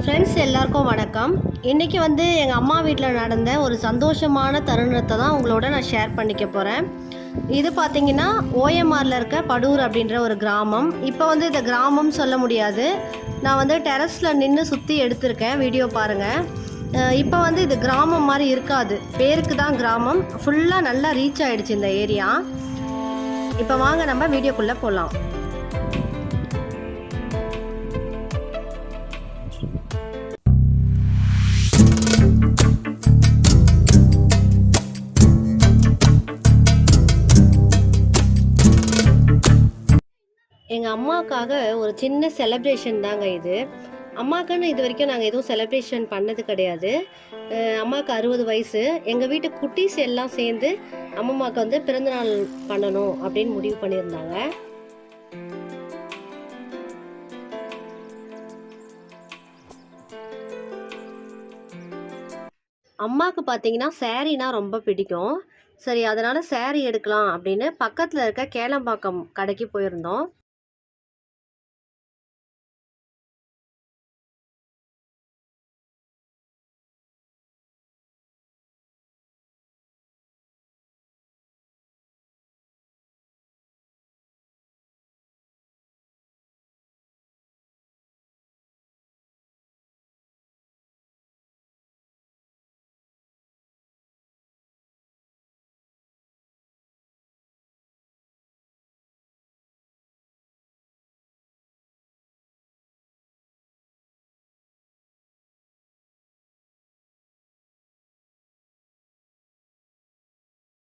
Friends எல்லாருக்கும் வணக்கம். இன்றைக்கி எங்கள் அம்மா வீட்டில் நடந்த ஒரு சந்தோஷமான தருணத்தை தான் உங்களோட நான் ஷேர் பண்ணிக்க போகிறேன். இது பார்த்திங்கன்னா ஓஎம்ஆரில் இருக்க படூர் அப்படின்ற ஒரு கிராமம். இப்போ இதை கிராமம் சொல்ல முடியாது. நான் டெரஸில் நின்று சுற்றி எடுத்திருக்கேன், வீடியோ பாருங்கள். இப்போ இது கிராமம் மாதிரி இருக்காது, பேருக்கு தான் கிராமம். ஃபுல்லாக நல்லா ரீச் ஆகிடுச்சு இந்த ஏரியா. இப்போ வாங்க நம்ம வீடியோக்குள்ளே போகலாம். எங்கள் அம்மாவுக்காக ஒரு சின்ன செலிப்ரேஷன் தாங்க இது. அம்மாவுக்குன்னு இது வரைக்கும் நாங்கள் எதுவும் செலிப்ரேஷன் பண்ணது கிடையாது. அம்மாவுக்கு 60 வயசு. எங்கள் வீட்டு குட்டீஸ் எல்லாம் சேர்ந்து அம்மாவுக்கு பிறந்தநாள் பண்ணணும் அப்படின்னு முடிவு பண்ணியிருந்தாங்க. அம்மாவுக்கு பார்த்தீங்கன்னா சாரீனா ரொம்ப பிடிக்கும். சரி, அதனால் சாரீ எடுக்கலாம் அப்படின்னு பக்கத்தில் இருக்க கேளம்பாக்கம் கடைக்கு போயிருந்தோம்.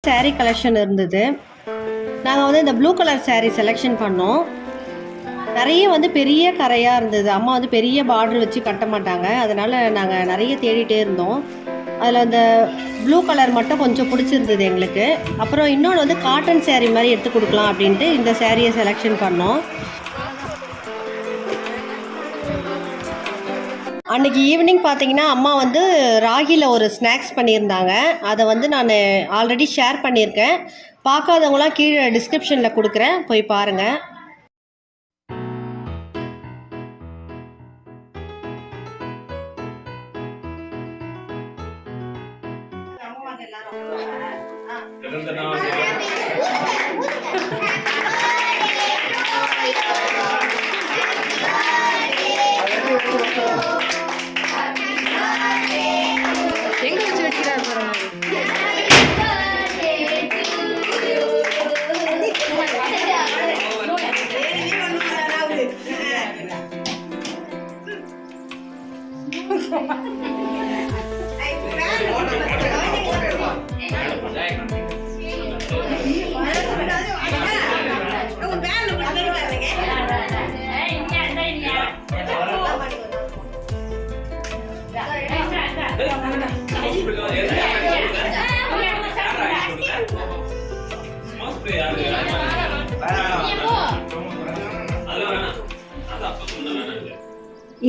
சாரீ கலெக்ஷன் இருந்தது. நாங்கள் இந்த ப்ளூ கலர் சாரீ செலெக்ஷன் பண்ணோம். நிறைய பெரிய கரையாக இருந்தது. அம்மா பெரிய பார்டர் வச்சு கட்ட மாட்டாங்க, அதனால் நாங்கள் நிறைய தேடிட்டே இருந்தோம். அதில் அந்த ப்ளூ கலர் மட்டும் கொஞ்சம் பிடிச்சிருந்தது எங்களுக்கு. அப்புறம் இன்னொன்று காட்டன் சாரீ மாதிரி எடுத்து கொடுக்கலாம் அப்படின்ட்டு இந்த சாரியை செலெக்ஷன் பண்ணோம். அன்றைக்கி ஈவினிங் பார்த்தீங்கன்னா அம்மா ராகியில் ஒரு ஸ்நாக்ஸ் பண்ணியிருந்தாங்க. அதை நான் ஆல்ரெடி ஷேர் பண்ணியிருக்கேன். பார்க்காதவங்களாம் கீழே டிஸ்கிரிப்ஷனில் கொடுக்குறேன், போய் பாருங்கள். எங்க வச்சு வைக்கிறார் பாருங்க.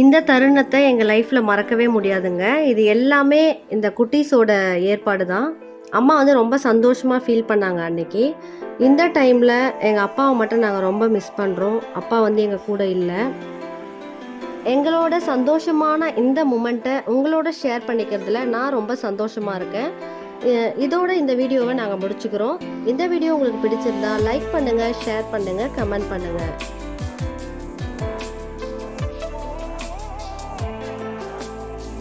இந்த தருணத்தை எங்கள் லைஃப்பில் மறக்கவே முடியாதுங்க. இது எல்லாமே இந்த குட்டீஸோட ஏற்பாடு தான். அம்மா ரொம்ப சந்தோஷமாக ஃபீல் பண்ணாங்க அன்னைக்கு. இந்த டைமில் எங்கள் அப்பாவை மட்டும் நாங்கள் ரொம்ப மிஸ் பண்ணுறோம். அப்பா எங்கள் கூட இல்லை. எங்களோட சந்தோஷமான இந்த மூமெண்ட்டை உங்களோட ஷேர் பண்ணிக்கிறதுல நான் ரொம்ப சந்தோஷமாக இருக்கேன். இதோட இந்த வீடியோவை நாங்கள் முடிச்சுக்கிறோம். இந்த வீடியோ உங்களுக்கு பிடிச்சிருந்தா லைக் பண்ணுங்கள், ஷேர் பண்ணுங்கள், கமெண்ட் பண்ணுங்கள்.